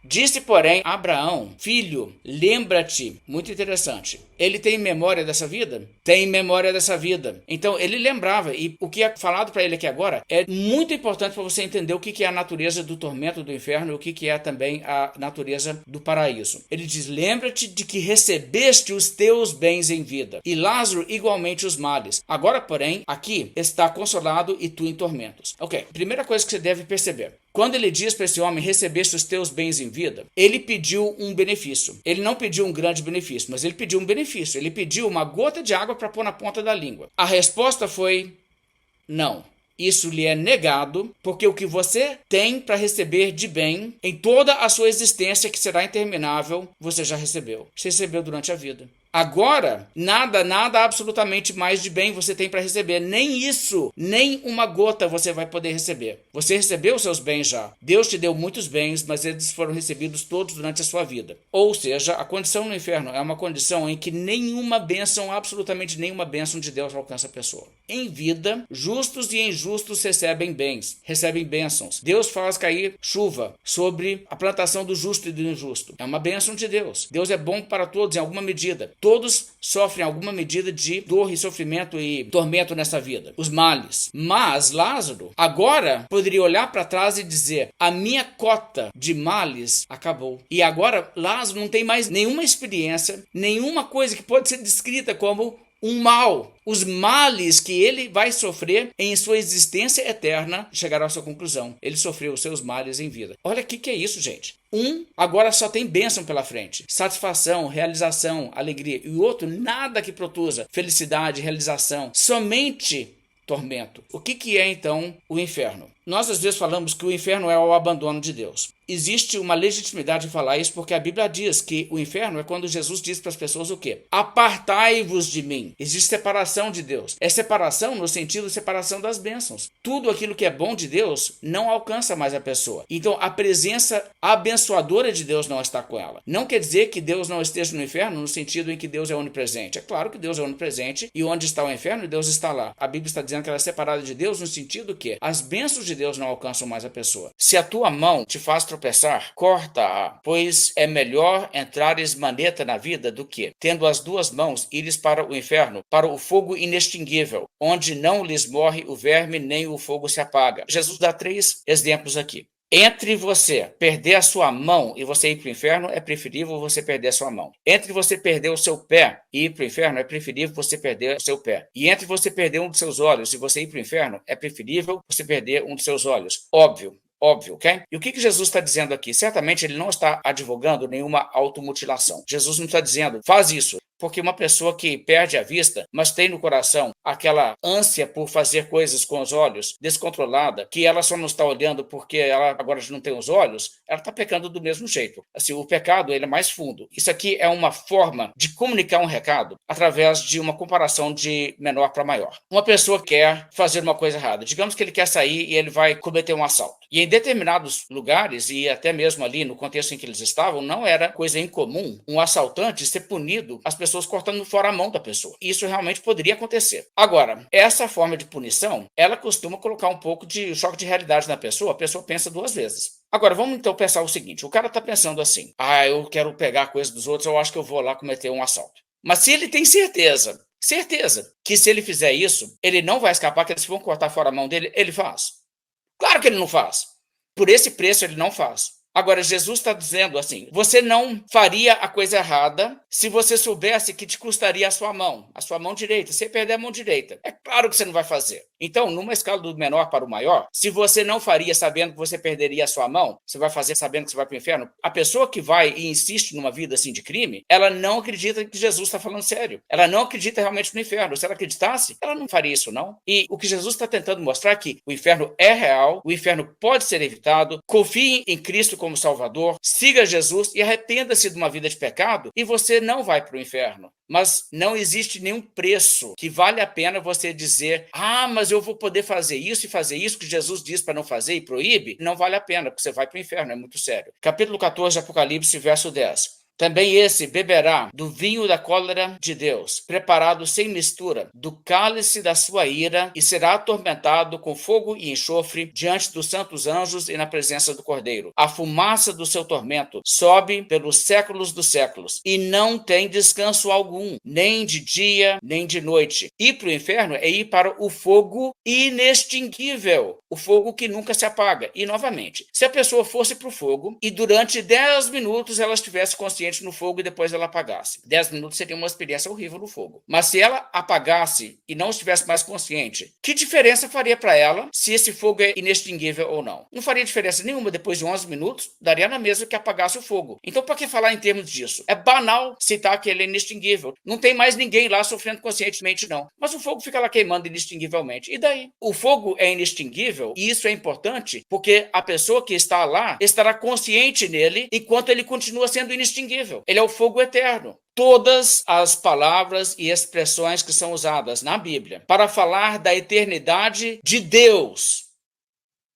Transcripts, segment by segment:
Disse, porém, Abraão: filho, lembra-te. Muito interessante. Ele tem memória dessa vida? Tem memória dessa vida. Então, ele lembrava. E o que é falado para ele aqui agora é muito importante para você entender o que é a natureza do tormento do inferno e o que é também a natureza do paraíso. Ele diz: lembra-te de que recebeste os teus bens em vida, e Lázaro igualmente os males. Agora, porém, aqui está consolado e tu em tormentos. Ok, primeira coisa que você deve perceber. Quando ele diz para esse homem: recebeste os teus bens em vida, ele pediu um benefício. Ele não pediu um grande benefício, mas ele pediu um benefício. Ele pediu uma gota de água para pôr na ponta da língua. A resposta foi: não. Isso lhe é negado, porque o que você tem para receber de bem em toda a sua existência, que será interminável, você já recebeu. Você recebeu durante a vida. Agora, nada absolutamente mais de bem você tem para receber. Nem isso, nem uma gota você vai poder receber. Você recebeu os seus bens já. Deus te deu muitos bens, mas eles foram recebidos todos durante a sua vida. Ou seja, a condição no inferno é uma condição em que nenhuma bênção, absolutamente nenhuma bênção de Deus alcança a pessoa. Em vida, justos e injustos recebem bens, recebem bênçãos. Deus faz cair chuva sobre a plantação do justo e do injusto. É uma bênção de Deus. Deus é bom para todos em alguma medida. Todos sofrem alguma medida de dor e sofrimento e tormento nessa vida. Os males. Mas Lázaro agora poderia olhar para trás e dizer: a minha cota de males acabou. E agora Lázaro não tem mais nenhuma experiência, nenhuma coisa que pode ser descrita como um mal. Os males que ele vai sofrer em sua existência eterna chegarão à sua conclusão. Ele sofreu os seus males em vida. Olha o que é isso, gente. Um agora só tem bênção pela frente. Satisfação, realização, alegria. E o outro, nada que produza felicidade, realização. Somente tormento. O que é então o inferno? Nós às vezes falamos que o inferno é o abandono de Deus. Existe uma legitimidade em falar isso porque a Bíblia diz que o inferno é quando Jesus diz para as pessoas o quê? Apartai-vos de mim. Existe separação de Deus. É separação no sentido de separação das bênçãos. Tudo aquilo que é bom de Deus não alcança mais a pessoa. Então a presença abençoadora de Deus não está com ela. Não quer dizer que Deus não esteja no inferno no sentido em que Deus é onipresente. É claro que Deus é onipresente e onde está o inferno, Deus está lá. A Bíblia está dizendo que ela é separada de Deus no sentido que as bênçãos de Deus não alcançam mais a pessoa. Se a tua mão te faz tropeçar, corta-a, pois é melhor entrares maneta na vida do que, tendo as duas mãos, ires para o inferno, para o fogo inextinguível, onde não lhes morre o verme, nem o fogo se apaga. Jesus dá 3 exemplos aqui. Entre você perder a sua mão e você ir para o inferno, é preferível você perder a sua mão. Entre você perder o seu pé e ir para o inferno, é preferível você perder o seu pé. E entre você perder um dos seus olhos e você ir para o inferno, é preferível você perder um dos seus olhos. Óbvio, ok? E o que Jesus está dizendo aqui? Certamente ele não está advogando nenhuma automutilação. Jesus não está dizendo: faz isso. Porque uma pessoa que perde a vista, mas tem no coração aquela ânsia por fazer coisas com os olhos, descontrolada, que ela só não está olhando porque ela agora já não tem os olhos, ela está pecando do mesmo jeito. Assim, o pecado ele é mais fundo. Isso aqui é uma forma de comunicar um recado através de uma comparação de menor para maior. Uma pessoa quer fazer uma coisa errada. Digamos que ele quer sair e ele vai cometer um assalto. E em determinados lugares, e até mesmo ali no contexto em que eles estavam, não era coisa incomum um assaltante ser punido, as pessoas cortando fora a mão da pessoa. Isso realmente poderia acontecer. Agora, essa forma de punição, ela costuma colocar um pouco de choque de realidade na pessoa, a pessoa pensa 2 vezes. Agora, vamos então pensar o seguinte: o cara está pensando assim: eu quero pegar a coisa dos outros, eu acho que eu vou lá cometer um assalto. Mas se ele tem certeza que se ele fizer isso, ele não vai escapar, que eles vão cortar fora a mão dele, ele faz. Claro que ele não faz. Por esse preço ele não faz. Agora, Jesus está dizendo assim: você não faria a coisa errada se você soubesse que te custaria a sua mão direita. Se perder a mão direita, é claro que você não vai fazer. Então, numa escala do menor para o maior, se você não faria sabendo que você perderia a sua mão, você vai fazer sabendo que você vai para o inferno. A pessoa que vai e insiste numa vida assim de crime, ela não acredita que Jesus está falando sério. Ela não acredita realmente no inferno. Se ela acreditasse, ela não faria isso, não. E o que Jesus está tentando mostrar é que o inferno é real, o inferno pode ser evitado. Confie em Cristo como Salvador, siga Jesus e arrependa-se de uma vida de pecado e você não vai para o inferno. Mas não existe nenhum preço que vale a pena você dizer: mas eu vou poder fazer isso e fazer isso que Jesus diz para não fazer e proíbe. Não vale a pena, porque você vai para o inferno, é muito sério. Capítulo 14 de Apocalipse, verso 10. Também esse beberá do vinho da cólera de Deus, preparado sem mistura, do cálice da sua ira, e será atormentado com fogo e enxofre diante dos santos anjos e na presença do Cordeiro. A fumaça do seu tormento sobe pelos séculos dos séculos, e não tem descanso algum, nem de dia, nem de noite. Ir para o inferno é ir para o fogo inextinguível, o fogo que nunca se apaga. E, novamente, se a pessoa fosse para o fogo e durante 10 minutos ela estivesse consciente no fogo e depois ela apagasse. 10 minutos seria uma experiência horrível no fogo. Mas se ela apagasse e não estivesse mais consciente, que diferença faria para ela se esse fogo é inextinguível ou não? Não faria diferença nenhuma. Depois de 11 minutos, daria na mesma que apagasse o fogo. Então, para que falar em termos disso? É banal citar que ele é inextinguível. Não tem mais ninguém lá sofrendo conscientemente, não. Mas o fogo fica lá queimando inextinguivelmente. E daí? O fogo é inextinguível e isso é importante porque a pessoa que está lá estará consciente nele enquanto ele continua sendo inextinguível. Ele é o fogo eterno. Todas as palavras e expressões que são usadas na Bíblia para falar da eternidade de Deus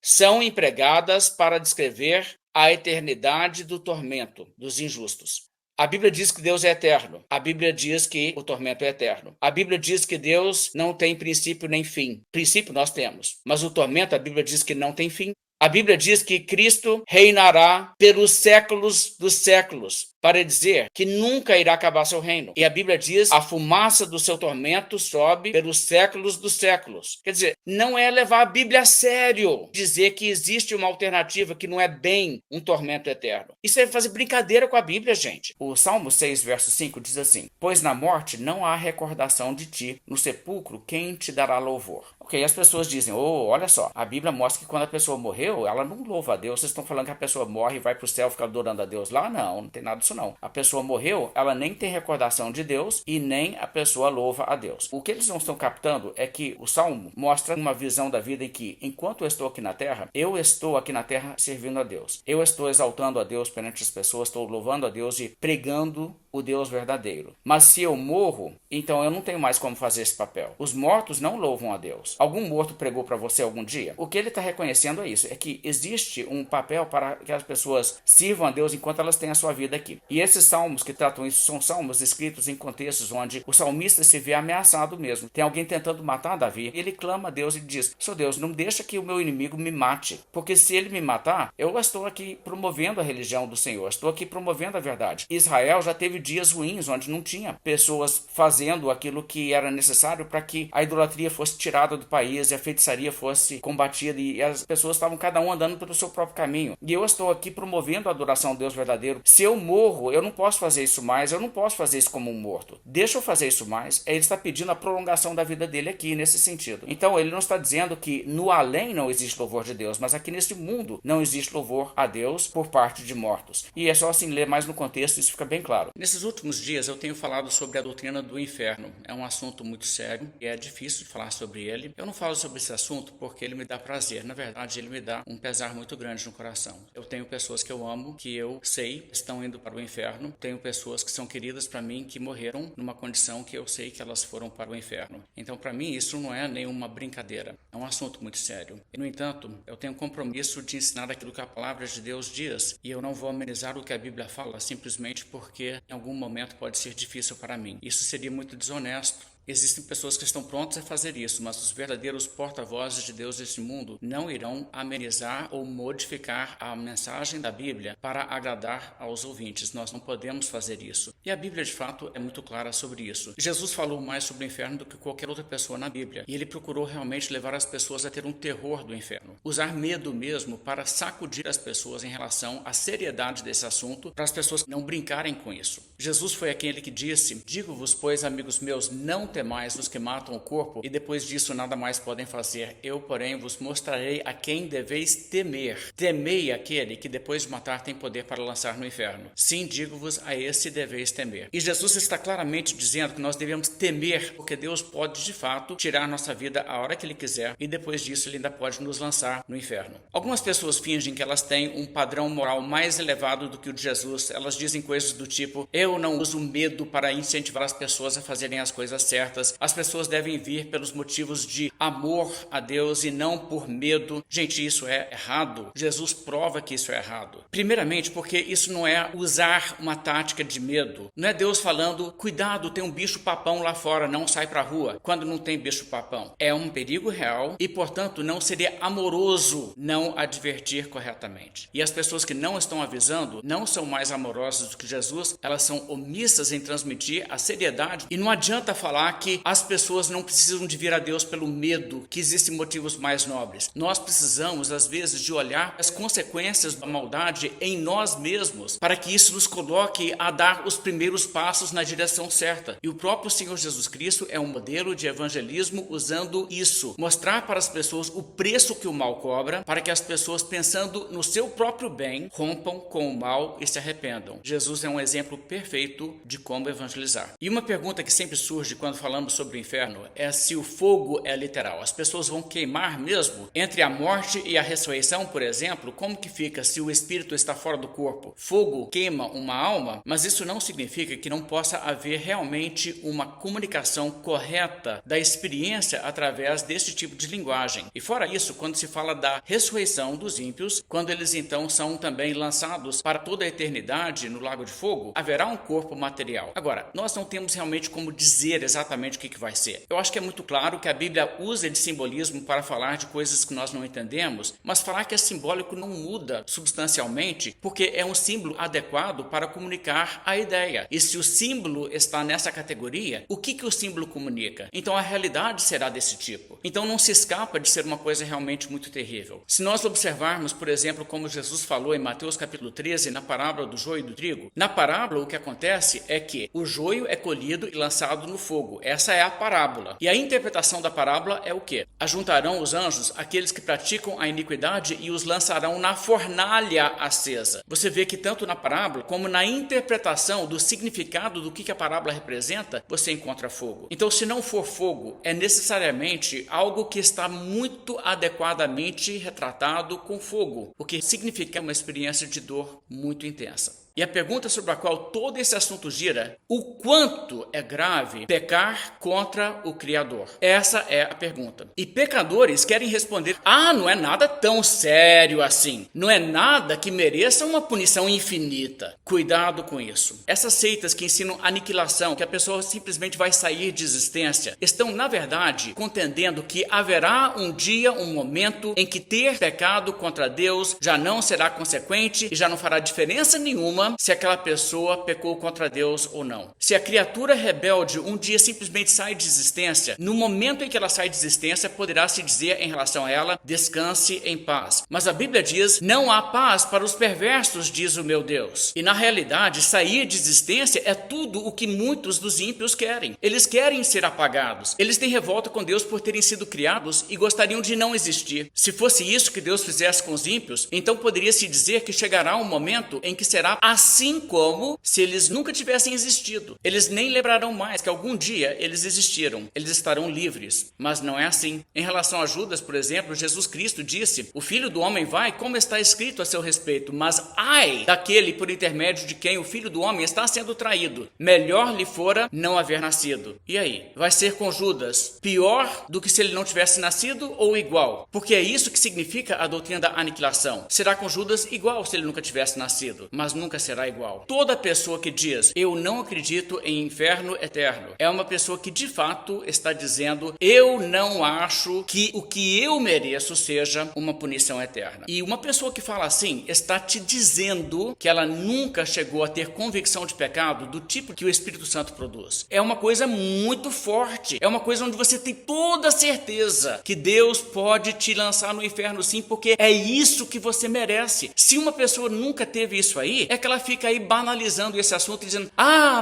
são empregadas para descrever a eternidade do tormento dos injustos. A Bíblia diz que Deus é eterno. A Bíblia diz que o tormento é eterno. A Bíblia diz que Deus não tem princípio nem fim. Princípio nós temos, mas o tormento, a Bíblia diz que não tem fim. A Bíblia diz que Cristo reinará pelos séculos dos séculos, para dizer que nunca irá acabar seu reino. E a Bíblia diz, a fumaça do seu tormento sobe pelos séculos dos séculos. Quer dizer, não é levar a Bíblia a sério dizer que existe uma alternativa que não é bem um tormento eterno. Isso é fazer brincadeira com a Bíblia, gente. O Salmo 6, verso 5 diz assim: pois na morte não há recordação de ti, no sepulcro quem te dará louvor? Ok, as pessoas dizem, olha só, a Bíblia mostra que quando a pessoa morreu, ela não louva a Deus. Vocês estão falando que a pessoa morre e vai para o céu ficar adorando a Deus lá? Não tem nada disso não. A pessoa morreu, ela nem tem recordação de Deus e nem a pessoa louva a Deus. O que eles não estão captando é que o Salmo mostra uma visão da vida em que, enquanto eu estou aqui na terra, eu estou aqui na terra servindo a Deus. Eu estou exaltando a Deus perante as pessoas, estou louvando a Deus e pregando o Deus verdadeiro. Mas se eu morro, então eu não tenho mais como fazer esse papel. Os mortos não louvam a Deus. Algum morto pregou para você algum dia? O que ele está reconhecendo é isso, é que existe um papel para que as pessoas sirvam a Deus enquanto elas têm a sua vida aqui. E esses salmos que tratam isso são salmos escritos em contextos onde o salmista se vê ameaçado mesmo. Tem alguém tentando matar Davi e ele clama a Deus e diz: "Só Deus, não deixa que o meu inimigo me mate, porque se ele me matar, eu estou aqui promovendo a religião do Senhor, estou aqui promovendo a verdade." Israel já teve dias ruins onde não tinha pessoas fazendo aquilo que era necessário para que a idolatria fosse tirada do país e a feitiçaria fosse combatida, e as pessoas estavam cada um andando pelo seu próprio caminho. E eu estou aqui promovendo a adoração ao Deus verdadeiro. Se eu morro, eu não posso fazer isso mais, eu não posso fazer isso como um morto. Deixa eu fazer isso mais. Ele está pedindo a prolongação da vida dele aqui, nesse sentido. Então ele não está dizendo que no além não existe louvor de Deus, mas aqui nesse mundo não existe louvor a Deus por parte de mortos. E é só assim ler mais no contexto, isso fica bem claro. Nesses últimos dias eu tenho falado sobre a doutrina do inferno. É um assunto muito sério e é difícil de falar sobre ele. Eu não falo sobre esse assunto porque ele me dá prazer. Na verdade, ele me dá um pesar muito grande no coração. Eu tenho pessoas que eu amo, que eu sei estão indo para o inferno. Tenho pessoas que são queridas para mim, que morreram numa condição que eu sei que elas foram para o inferno. Então, para mim, isso não é nenhuma brincadeira. É um assunto muito sério. E, no entanto, eu tenho um compromisso de ensinar aquilo que a palavra de Deus diz. E eu não vou amenizar o que a Bíblia fala, simplesmente porque em algum momento pode ser difícil para mim. Isso seria muito desonesto. Existem pessoas que estão prontas a fazer isso, mas os verdadeiros porta-vozes de Deus desse mundo não irão amenizar ou modificar a mensagem da Bíblia para agradar aos ouvintes. Nós não podemos fazer isso. E a Bíblia, de fato, é muito clara sobre isso. Jesus falou mais sobre o inferno do que qualquer outra pessoa na Bíblia. E ele procurou realmente levar as pessoas a ter um terror do inferno. Usar medo mesmo para sacudir as pessoas em relação à seriedade desse assunto, para as pessoas não brincarem com isso. Jesus foi aquele que disse: "Digo-vos, pois, amigos meus, não temais os que matam o corpo, e depois disso nada mais podem fazer. Eu, porém, vos mostrarei a quem deveis temer. Temei aquele que depois de matar tem poder para lançar no inferno. Sim, digo-vos, a esse deveis temer." E Jesus está claramente dizendo que nós devemos temer, porque Deus pode, de fato, tirar nossa vida a hora que Ele quiser, e depois disso Ele ainda pode nos lançar no inferno. Algumas pessoas fingem que elas têm um padrão moral mais elevado do que o de Jesus. Elas dizem coisas do tipo: "Eu não uso medo para incentivar as pessoas a fazerem as coisas certas. certas. As pessoas devem vir pelos motivos de amor a Deus e não por medo. Gente, isso é errado. Jesus prova que isso é errado. Primeiramente, porque isso não é usar uma tática de medo. Não é Deus falando, cuidado, tem um bicho-papão lá fora, não sai pra rua, quando não tem bicho-papão. É um perigo real e, portanto, não seria amoroso não advertir corretamente. E as pessoas que não estão avisando não são mais amorosas do que Jesus, elas são omissas em transmitir a seriedade. E não adianta falar que as pessoas não precisam de vir a Deus pelo medo, que existem motivos mais nobres. Nós precisamos, às vezes, de olhar as consequências da maldade em nós mesmos, para que isso nos coloque a dar os primeiros passos na direção certa. E o próprio Senhor Jesus Cristo é um modelo de evangelismo usando isso, mostrar para as pessoas o preço que o mal cobra, para que as pessoas, pensando no seu próprio bem, rompam com o mal e se arrependam. Jesus é um exemplo perfeito de como evangelizar. E uma pergunta que sempre surge quando falamos sobre o inferno é se o fogo é literal. As pessoas vão queimar mesmo? Entre a morte e a ressurreição, por exemplo, como que fica se o espírito está fora do corpo? Fogo queima uma alma, mas isso não significa que não possa haver realmente uma comunicação correta da experiência através desse tipo de linguagem. E fora isso, quando se fala da ressurreição dos ímpios, quando eles então são também lançados para toda a eternidade no lago de fogo, haverá um corpo material. Agora, nós não temos realmente como dizer exatamente o que vai ser. Eu acho que é muito claro que a Bíblia usa de simbolismo para falar de coisas que nós não entendemos, mas falar que é simbólico não muda substancialmente, porque é um símbolo adequado para comunicar a ideia. E se o símbolo está nessa categoria, o que o símbolo comunica? Então a realidade será desse tipo. Então não se escapa de ser uma coisa realmente muito terrível. Se nós observarmos, por exemplo, como Jesus falou em Mateus capítulo 13, na parábola do joio e do trigo, na parábola o que acontece é que o joio é colhido e lançado no fogo. Essa é a parábola. E a interpretação da parábola é o quê? Ajuntarão os anjos aqueles que praticam a iniquidade e os lançarão na fornalha acesa. Você vê que tanto na parábola como na interpretação do significado do que a parábola representa, você encontra fogo. Então, se não for fogo, é necessariamente algo que está muito adequadamente retratado com fogo, o que significa uma experiência de dor muito intensa. E a pergunta sobre a qual todo esse assunto gira, o quanto é grave pecar contra o Criador? Essa é a pergunta. E pecadores querem responder, não é nada tão sério assim. Não é nada que mereça uma punição infinita. Cuidado com isso. Essas seitas que ensinam aniquilação, que a pessoa simplesmente vai sair de existência, estão, na verdade, contendendo que haverá um dia, um momento, em que ter pecado contra Deus já não será consequente e já não fará diferença nenhuma se aquela pessoa pecou contra Deus ou não. Se a criatura rebelde um dia simplesmente sai de existência, no momento em que ela sai de existência, poderá se dizer em relação a ela, descanse em paz. Mas a Bíblia diz, não há paz para os perversos, diz o meu Deus. E na realidade, sair de existência é tudo o que muitos dos ímpios querem. Eles querem ser apagados. Eles têm revolta com Deus por terem sido criados e gostariam de não existir. Se fosse isso que Deus fizesse com os ímpios, então poderia se dizer que chegará um momento em que será assim como se eles nunca tivessem existido. Eles nem lembrarão mais que algum dia eles existiram. Eles estarão livres. Mas não é assim. Em relação a Judas, por exemplo, Jesus Cristo disse, o Filho do Homem vai como está escrito a seu respeito, mas ai daquele por intermédio de quem o Filho do Homem está sendo traído. Melhor lhe fora não haver nascido. E aí? Vai ser com Judas pior do que se ele não tivesse nascido ou igual? Porque é isso que significa a doutrina da aniquilação. Será com Judas igual se ele nunca tivesse nascido, mas nunca será igual. Toda pessoa que diz, eu não acredito em inferno eterno, é uma pessoa que de fato está dizendo, eu não acho que o que eu mereço seja uma punição eterna. E uma pessoa que fala assim, está te dizendo que ela nunca chegou a ter convicção de pecado do tipo que o Espírito Santo produz. É uma coisa muito forte, é uma coisa onde você tem toda a certeza que Deus pode te lançar no inferno sim, porque é isso que você merece. Se uma pessoa nunca teve isso aí, é que ela fica aí banalizando esse assunto e dizendo,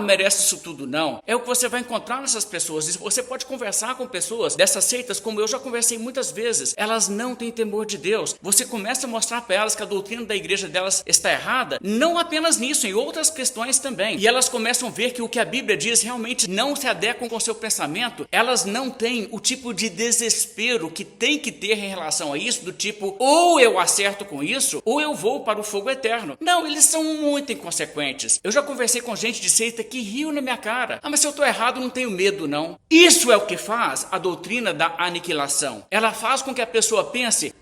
merece isso tudo. Não. É o que você vai encontrar nessas pessoas. E você pode conversar com pessoas dessas seitas, como eu já conversei muitas vezes. Elas não têm temor de Deus. Você começa a mostrar para elas que a doutrina da igreja delas está errada, não apenas nisso, em outras questões também. E elas começam a ver que o que a Bíblia diz realmente não se adequa com o seu pensamento. Elas não têm o tipo de desespero que tem que ter em relação a isso, do tipo, ou eu acerto com isso, ou eu vou para o fogo eterno. Não, eles são muito muito inconsequentes. Eu já conversei com gente de seita que riu na minha cara. Mas se eu estou errado, não tenho medo, não. Isso é o que faz a doutrina da aniquilação. Ela faz com que a pessoa pense,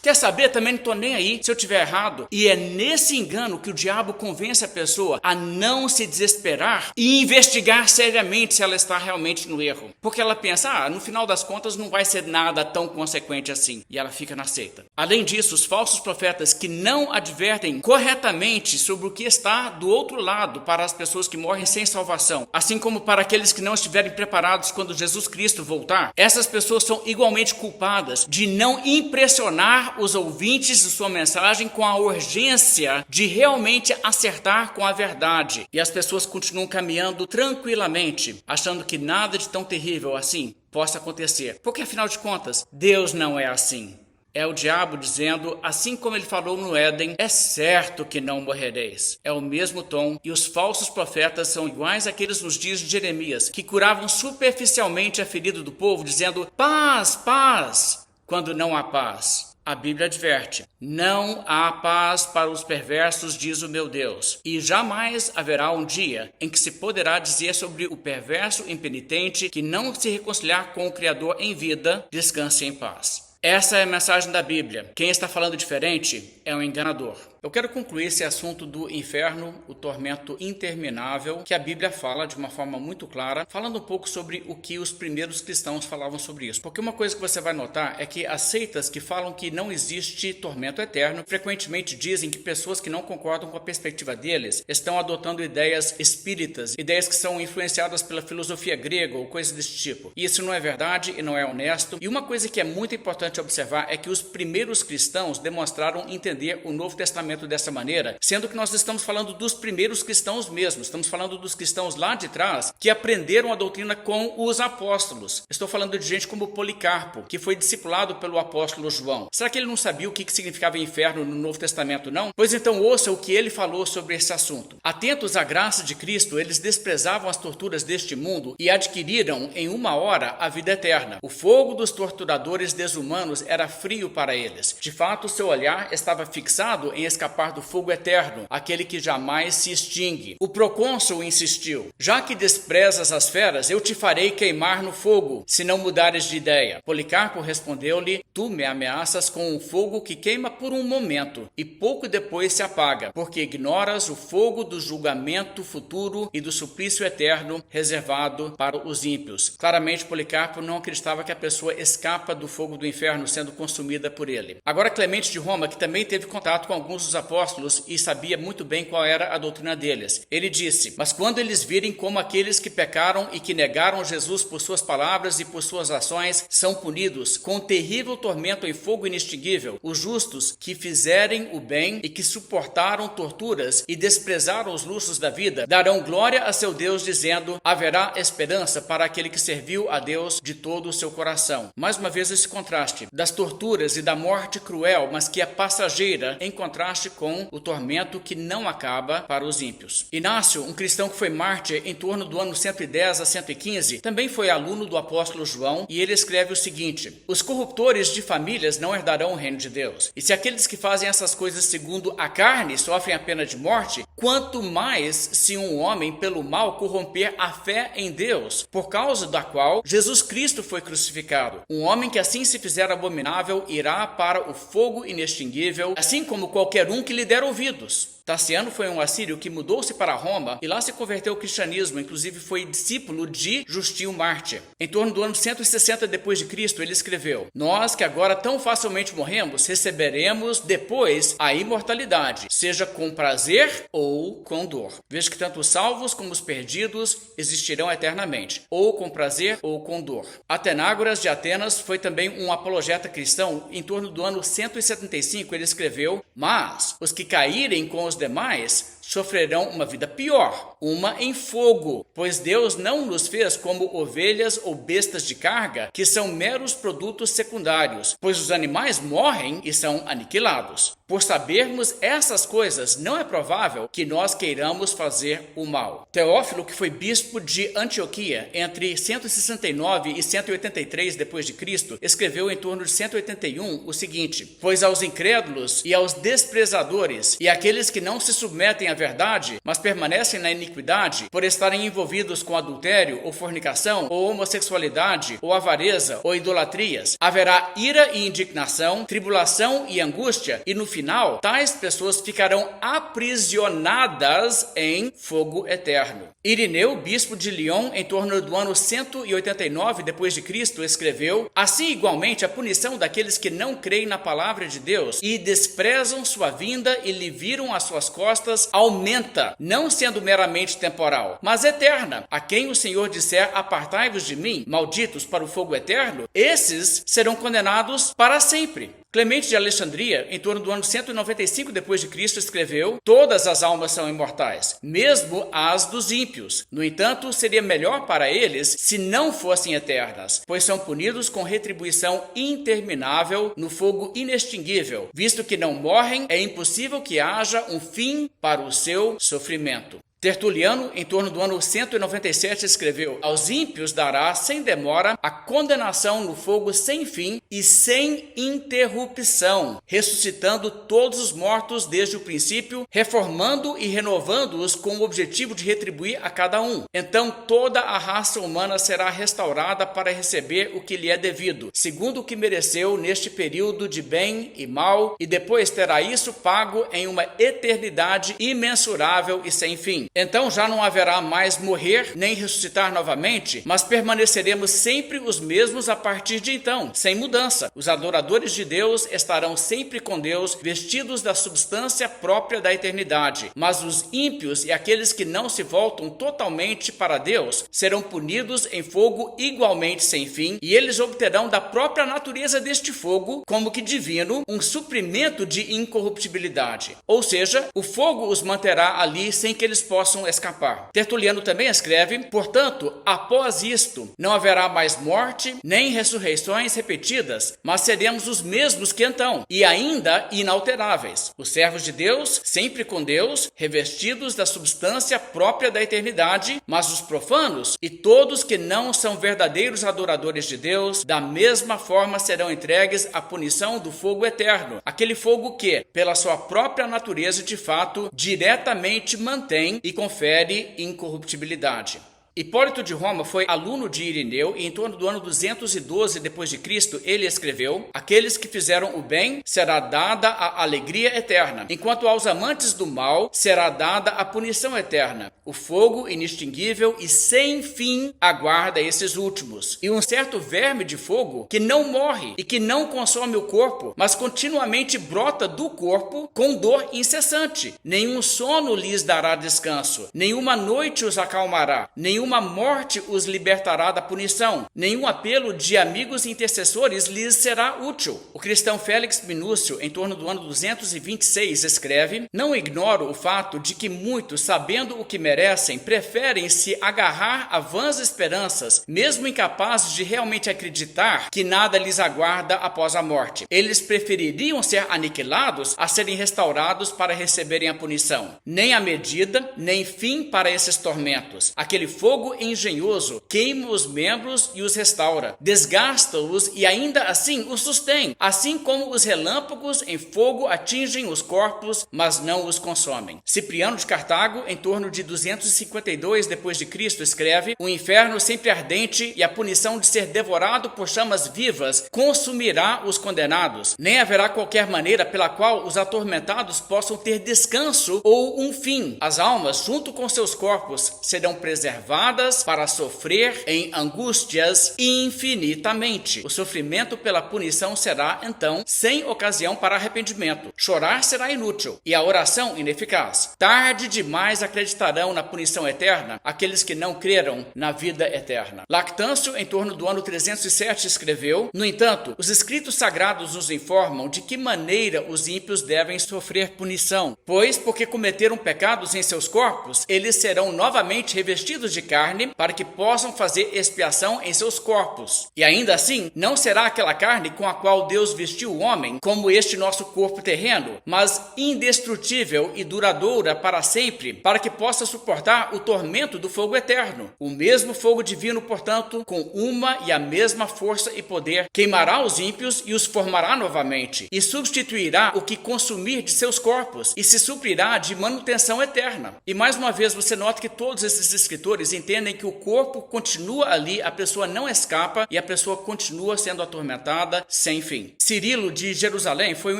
quer saber? Também não estou nem aí se eu estiver errado. E é nesse engano que o diabo convence a pessoa a não se desesperar e investigar seriamente se ela está realmente no erro. Porque ela pensa, no final das contas não vai ser nada tão consequente assim. E ela fica na seita. Além disso, os falsos profetas que não advertem corretamente sobre o que está do outro lado para as pessoas que morrem sem salvação, assim como para aqueles que não estiverem preparados quando Jesus Cristo voltar, essas pessoas são igualmente culpadas de não impressionar os ouvintes de sua mensagem com a urgência de realmente acertar com a verdade. E as pessoas continuam caminhando tranquilamente, achando que nada de tão terrível assim possa acontecer. Porque afinal de contas, Deus não é assim. É o diabo dizendo, assim como ele falou no Éden, é certo que não morrereis. É o mesmo tom, e os falsos profetas são iguais àqueles nos dias de Jeremias, que curavam superficialmente a ferida do povo, dizendo, paz, paz, quando não há paz. A Bíblia adverte, não há paz para os perversos, diz o meu Deus, e jamais haverá um dia em que se poderá dizer sobre o perverso impenitente que não se reconciliar com o Criador em vida, descanse em paz. Essa é a mensagem da Bíblia. Quem está falando diferente é um enganador. Eu quero concluir esse assunto do inferno, o tormento interminável, que a Bíblia fala de uma forma muito clara, falando um pouco sobre o que os primeiros cristãos falavam sobre isso. Porque uma coisa que você vai notar é que as seitas que falam que não existe tormento eterno, frequentemente dizem que pessoas que não concordam com a perspectiva deles estão adotando ideias espíritas, ideias que são influenciadas pela filosofia grega ou coisas desse tipo. E isso não é verdade e não é honesto. E uma coisa que é muito importante observar é que os primeiros cristãos demonstraram entender o Novo Testamento dessa maneira, sendo que nós estamos falando dos primeiros cristãos mesmo, estamos falando dos cristãos lá de trás que aprenderam a doutrina com os apóstolos. Estou falando de gente como Policarpo, que foi discipulado pelo apóstolo João. Será que ele não sabia o que significava inferno no Novo Testamento, não? Pois então ouça o que ele falou sobre esse assunto. Atentos à graça de Cristo, eles desprezavam as torturas deste mundo e adquiriram em uma hora a vida eterna. O fogo dos torturadores desumanos era frio para eles. De fato, seu olhar estava fixado em escapar do fogo eterno, aquele que jamais se extingue. O procônsul insistiu, já que desprezas as feras, eu te farei queimar no fogo, se não mudares de ideia. Policarpo respondeu-lhe, tu me ameaças com um fogo que queima por um momento, e pouco depois se apaga, porque ignoras o fogo do julgamento futuro e do suplício eterno reservado para os ímpios. Claramente, Policarpo não acreditava que a pessoa escapa do fogo do inferno sendo consumida por ele. Agora, Clemente de Roma, que também teve contato com alguns dos apóstolos e sabia muito bem qual era a doutrina deles. Ele disse, mas quando eles virem como aqueles que pecaram e que negaram Jesus por suas palavras e por suas ações, são punidos com um terrível tormento em fogo inextinguível, os justos que fizerem o bem e que suportaram torturas e desprezaram os luxos da vida, darão glória a seu Deus, dizendo, haverá esperança para aquele que serviu a Deus de todo o seu coração. Mais uma vez esse contraste das torturas e da morte cruel, mas que é passageira, em contraste com o tormento que não acaba para os ímpios. Inácio, um cristão que foi mártir em torno do ano 110 a 115, também foi aluno do apóstolo João, e ele escreve o seguinte, os corruptores de famílias não herdarão o reino de Deus. E se aqueles que fazem essas coisas segundo a carne sofrem a pena de morte, quanto mais se um homem pelo mal corromper a fé em Deus, por causa da qual Jesus Cristo foi crucificado. Um homem que assim se fizer abominável irá para o fogo inextinguível, assim como qualquer um que lhe der ouvidos. Taciano foi um assírio que mudou-se para Roma e lá se converteu ao cristianismo, inclusive foi discípulo de Justino Mártir. Em torno do ano 160 depois de Cristo, ele escreveu: nós que agora tão facilmente morremos, receberemos depois a imortalidade, seja com prazer ou com dor. Veja que tanto os salvos como os perdidos existirão eternamente, ou com prazer ou com dor. Atenágoras de Atenas foi também um apologeta cristão. Em torno do ano 175 ele escreveu: mas os que caírem com os demais sofrerão uma vida pior, uma em fogo, pois Deus não nos fez como ovelhas ou bestas de carga, que são meros produtos secundários, pois os animais morrem e são aniquilados. Por sabermos essas coisas, não é provável que nós queiramos fazer o mal. Teófilo, que foi bispo de Antioquia entre 169 e 183 d.C., escreveu em torno de 181 o seguinte: pois aos incrédulos e aos desprezadores e àqueles que não se submetem à verdade, mas permanecem na iniquidade, por estarem envolvidos com adultério ou fornicação ou homossexualidade ou avareza ou idolatrias, haverá ira e indignação, tribulação e angústia, e no final, tais pessoas ficarão aprisionadas em fogo eterno. Irineu, bispo de Lyon, em torno do ano 189 d.C., escreveu: assim, igualmente, a punição daqueles que não creem na palavra de Deus e desprezam sua vinda e lhe viram as suas costas aumenta, não sendo meramente temporal, mas eterna. A quem o Senhor disser: apartai-vos de mim, malditos, para o fogo eterno, esses serão condenados para sempre. Clemente de Alexandria, em torno do ano 195 d.C., escreveu: todas as almas são imortais, mesmo as dos ímpios. No entanto, seria melhor para eles se não fossem eternas, pois são punidos com retribuição interminável no fogo inextinguível. Visto que não morrem, é impossível que haja um fim para o seu sofrimento. Tertuliano, em torno do ano 197, escreveu: aos ímpios dará sem demora a condenação no fogo sem fim e sem interrupção, ressuscitando todos os mortos desde o princípio, reformando e renovando-os com o objetivo de retribuir a cada um. Então toda a raça humana será restaurada para receber o que lhe é devido, segundo o que mereceu neste período de bem e mal, e depois terá isso pago em uma eternidade imensurável e sem fim. Então já não haverá mais morrer nem ressuscitar novamente, mas permaneceremos sempre os mesmos a partir de então, sem mudança. Os adoradores de Deus estarão sempre com Deus, vestidos da substância própria da eternidade. Mas os ímpios e aqueles que não se voltam totalmente para Deus serão punidos em fogo igualmente sem fim, e eles obterão da própria natureza deste fogo, como que divino, um suprimento de incorruptibilidade. Ou seja, o fogo os manterá ali sem que eles possam escapar. Tertuliano também escreve: portanto, após isto, não haverá mais morte, nem ressurreições repetidas, mas seremos os mesmos que então, e ainda inalteráveis. Os servos de Deus, sempre com Deus, revestidos da substância própria da eternidade, mas os profanos e todos que não são verdadeiros adoradores de Deus, da mesma forma serão entregues à punição do fogo eterno, aquele fogo que, pela sua própria natureza de fato, diretamente mantém e confere incorruptibilidade. Hipólito de Roma foi aluno de Irineu e em torno do ano 212 d.C. ele escreveu: aqueles que fizeram o bem será dada a alegria eterna, enquanto aos amantes do mal será dada a punição eterna. O fogo inextinguível e sem fim aguarda esses últimos. E um certo verme de fogo que não morre e que não consome o corpo, mas continuamente brota do corpo com dor incessante. Nenhum sono lhes dará descanso, nenhuma noite os acalmará, nenhuma morte os libertará da punição, nenhum apelo de amigos intercessores lhes será útil. O cristão Félix Minúcio, em torno do ano 226, escreve: não ignoro o fato de que muitos, sabendo o que merecem, preferem se agarrar a vãs esperanças, mesmo incapazes de realmente acreditar que nada lhes aguarda após a morte. Eles prefeririam ser aniquilados a serem restaurados para receberem a punição. Nem a medida, nem fim para esses tormentos. Aquele fogo engenhoso queima os membros e os restaura, desgasta-os e ainda assim os sustém, assim como os relâmpagos em fogo atingem os corpos, mas não os consomem. Cipriano de Cartago, em torno de 252 d.C., escreve: o inferno sempre ardente e a punição de ser devorado por chamas vivas consumirá os condenados. Nem haverá qualquer maneira pela qual os atormentados possam ter descanso ou um fim. As almas, junto com seus corpos, serão preservadas chamadas para sofrer em angústias infinitamente. O sofrimento pela punição será, então, sem ocasião para arrependimento. Chorar será inútil e a oração ineficaz. Tarde demais acreditarão na punição eterna aqueles que não creram na vida eterna. Lactâncio, em torno do ano 307, escreveu: no entanto, os escritos sagrados nos informam de que maneira os ímpios devem sofrer punição, pois, porque cometeram pecados em seus corpos, eles serão novamente revestidos de carne para que possam fazer expiação em seus corpos. E ainda assim, não será aquela carne com a qual Deus vestiu o homem, como este nosso corpo terreno, mas indestrutível e duradoura para sempre, para que possa suportar o tormento do fogo eterno. O mesmo fogo divino, portanto, com uma e a mesma força e poder, queimará os ímpios e os formará novamente, e substituirá o que consumir de seus corpos, e se suprirá de manutenção eterna. E mais uma vez você nota que todos esses escritores entendem que o corpo continua ali, a pessoa não escapa e a pessoa continua sendo atormentada sem fim. Cirilo de Jerusalém foi um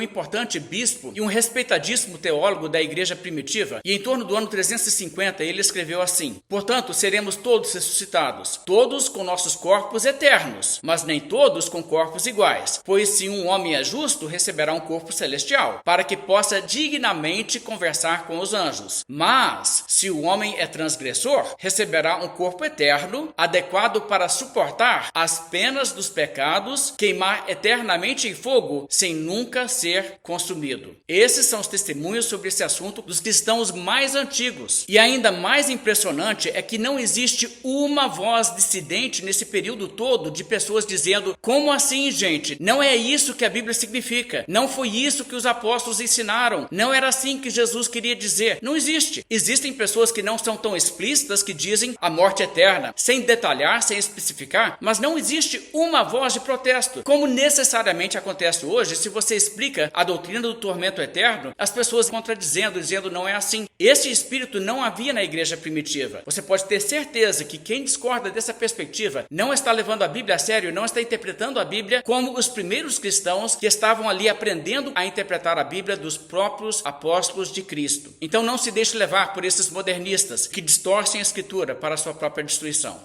importante bispo e um respeitadíssimo teólogo da igreja primitiva, e em torno do ano 350 ele escreveu assim: portanto, seremos todos ressuscitados, todos com nossos corpos eternos, mas nem todos com corpos iguais, pois se um homem é justo, receberá um corpo celestial, para que possa dignamente conversar com os anjos. Mas, se o homem é transgressor, receberá um corpo eterno, adequado para suportar as penas dos pecados, queimar eternamente em fogo, sem nunca ser consumido. Esses são os testemunhos sobre esse assunto dos cristãos mais antigos. E ainda mais impressionante é que não existe uma voz dissidente nesse período todo de pessoas dizendo: como assim, gente? Não é isso que a Bíblia significa. Não foi isso que os apóstolos ensinaram. Não era assim que Jesus queria dizer. Não existe. Existem pessoas que não são tão explícitas, que dizem a morte eterna, sem detalhar, sem especificar, mas não existe uma voz de protesto. Como necessariamente acontece hoje, se você explica a doutrina do tormento eterno, as pessoas contradizendo, dizendo não é assim. Esse espírito não havia na igreja primitiva. Você pode ter certeza que quem discorda dessa perspectiva não está levando a Bíblia a sério, não está interpretando a Bíblia como os primeiros cristãos que estavam ali aprendendo a interpretar a Bíblia dos próprios apóstolos de Cristo. Então não se deixe levar por esses modernistas que distorcem a Escritura para a sua própria destruição.